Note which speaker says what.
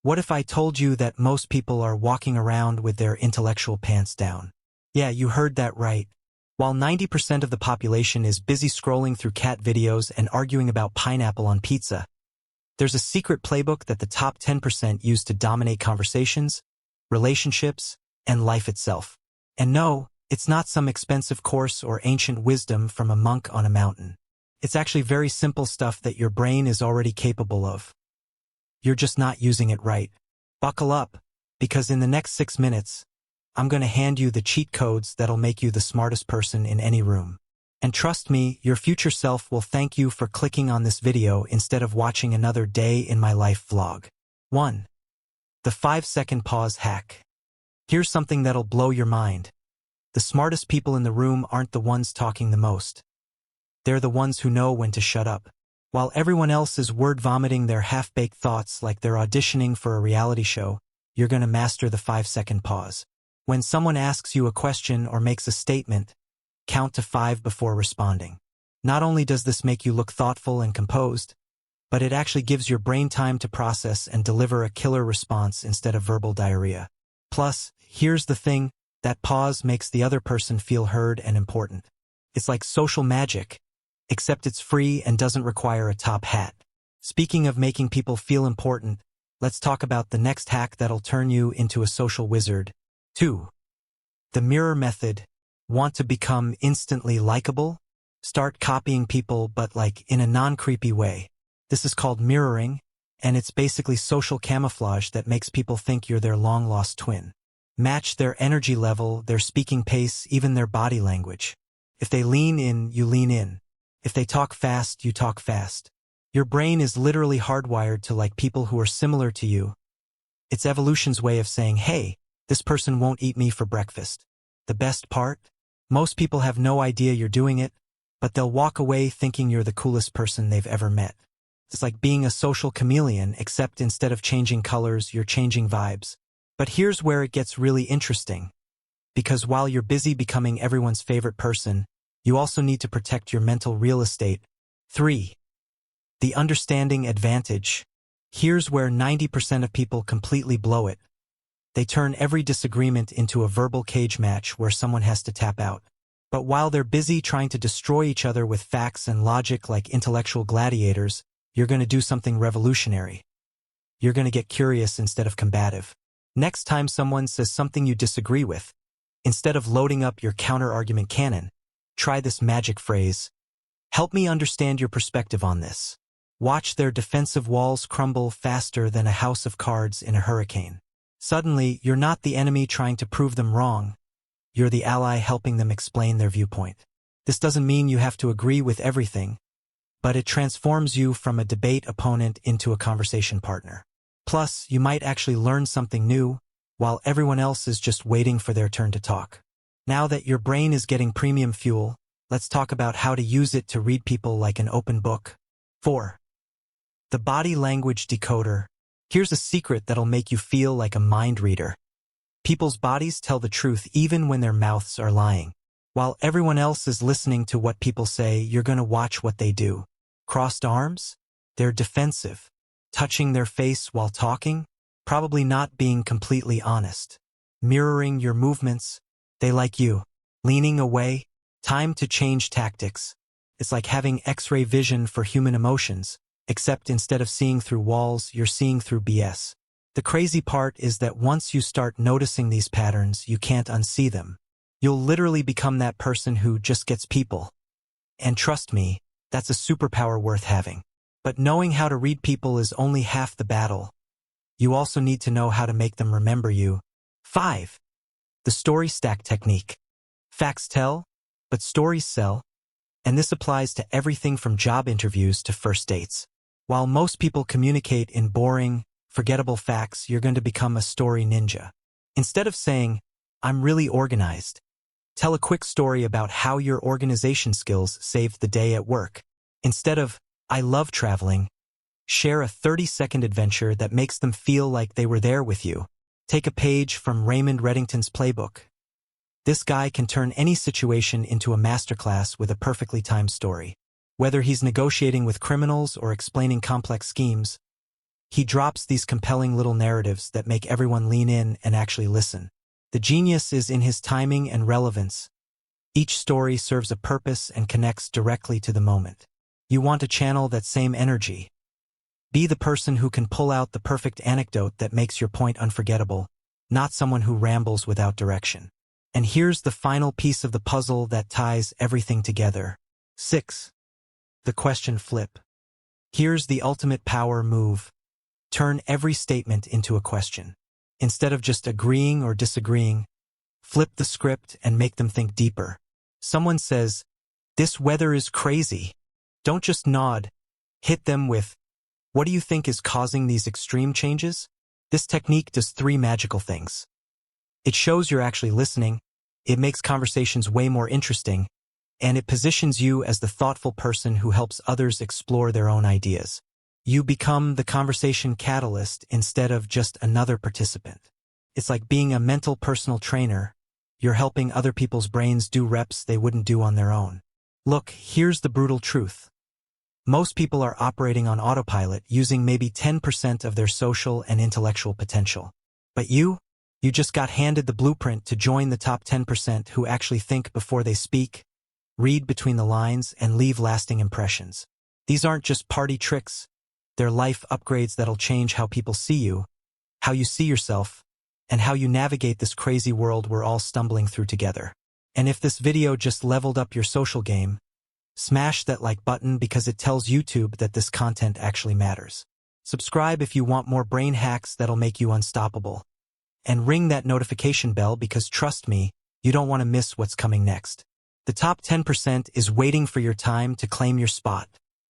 Speaker 1: What if I told you that most people are walking around with their intellectual pants down? Yeah, you heard that right. While 90% of the population is busy scrolling through cat videos and arguing about pineapple on pizza, there's a secret playbook that the top 10% use to dominate conversations, relationships, and life itself. And no, it's not some expensive course or ancient wisdom from a monk on a mountain. It's actually very simple stuff that your brain is already capable of. You're just not using it right. Buckle up, because in the next 6 minutes, I'm going to hand you the cheat codes that'll make you the smartest person in any room. And trust me, your future self will thank you for clicking on this video instead of watching another day in my life vlog. 1. The 5-second pause hack. Here's something that'll blow your mind. The smartest people in the room aren't the ones talking the most. They're the ones who know when to shut up. While everyone else is word-vomiting their half-baked thoughts like they're auditioning for a reality show, you're going to master the 5-second pause. When someone asks you a question or makes a statement, count to 5 before responding. Not only does this make you look thoughtful and composed, but it actually gives your brain time to process and deliver a killer response instead of verbal diarrhea. Plus, here's the thing, that pause makes the other person feel heard and important. It's like social magic, except it's free and doesn't require a top hat. Speaking of making people feel important, let's talk about the next hack that'll turn you into a social wizard. 2. The mirror method. Want to become instantly likable? Start copying people, but like in a non-creepy way. This is called mirroring, and it's basically social camouflage that makes people think you're their long-lost twin. Match their energy level, their speaking pace, even their body language. If they lean in, you lean in. If they talk fast, you talk fast. Your brain is literally hardwired to like people who are similar to you. It's evolution's way of saying, hey, this person won't eat me for breakfast. The best part? Most people have no idea you're doing it, but they'll walk away thinking you're the coolest person they've ever met. It's like being a social chameleon, except instead of changing colors, you're changing vibes. But here's where it gets really interesting. Because while you're busy becoming everyone's favorite person, you also need to protect your mental real estate. 3. The understanding advantage. Here's where 90% of people completely blow it. They turn every disagreement into a verbal cage match where someone has to tap out. But while they're busy trying to destroy each other with facts and logic like intellectual gladiators, you're going to do something revolutionary. You're going to get curious instead of combative. Next time someone says something you disagree with, instead of loading up your counter-argument cannon, try this magic phrase. Help me understand your perspective on this. Watch their defensive walls crumble faster than a house of cards in a hurricane. Suddenly, you're not the enemy trying to prove them wrong. You're the ally helping them explain their viewpoint. This doesn't mean you have to agree with everything, but it transforms you from a debate opponent into a conversation partner. Plus, you might actually learn something new, while everyone else is just waiting for their turn to talk. Now that your brain is getting premium fuel, let's talk about how to use it to read people like an open book. 4. The body language decoder. Here's a secret that'll make you feel like a mind reader. People's bodies tell the truth even when their mouths are lying. While everyone else is listening to what people say, you're going to watch what they do. Crossed arms? They're defensive. Touching their face while talking? Probably not being completely honest. Mirroring your movements? They like you. Leaning away? Time to change tactics. It's like having X-ray vision for human emotions, except instead of seeing through walls, you're seeing through BS. The crazy part is that once you start noticing these patterns, you can't unsee them. You'll literally become that person who just gets people. And trust me, that's a superpower worth having. But knowing how to read people is only half the battle. You also need to know how to make them remember you. 5. The story stack technique. Facts tell, but stories sell. And this applies to everything from job interviews to first dates. While most people communicate in boring, forgettable facts, you're going to become a story ninja. Instead of saying, I'm really organized, tell a quick story about how your organization skills saved the day at work. Instead of, I love traveling, share a 30-second adventure that makes them feel like they were there with you. Take a page from Raymond Reddington's playbook. This guy can turn any situation into a masterclass with a perfectly timed story. Whether he's negotiating with criminals or explaining complex schemes, He drops these compelling little narratives that make everyone lean in and actually listen. The genius is in his timing and relevance. Each story serves a purpose and connects directly to the moment. You want to channel that same energy. Be the person who can pull out the perfect anecdote that makes your point unforgettable, not someone who rambles without direction. And here's the final piece of the puzzle that ties everything together. 6. The question flip. Here's the ultimate power move. Turn every statement into a question. Instead of just agreeing or disagreeing, flip the script and make them think deeper. Someone says, "This weather is crazy." Don't just nod. Hit them with, "What do you think is causing these extreme changes?" This technique does 3 magical things. It shows you're actually listening, it makes conversations way more interesting, and it positions you as the thoughtful person who helps others explore their own ideas. You become the conversation catalyst instead of just another participant. It's like being a mental personal trainer. You're helping other people's brains do reps they wouldn't do on their own. Look, here's the brutal truth. Most people are operating on autopilot, using maybe 10% of their social and intellectual potential. But you just got handed the blueprint to join the top 10% who actually think before they speak, read between the lines, and leave lasting impressions. These aren't just party tricks. They're life upgrades that'll change how people see you, how you see yourself, and how you navigate this crazy world we're all stumbling through together. And if this video just leveled up your social game, smash that like button because it tells YouTube that this content actually matters. Subscribe if you want more brain hacks that'll make you unstoppable. And ring that notification bell because trust me, you don't want to miss what's coming next. The top 10% is waiting for your time to claim your spot.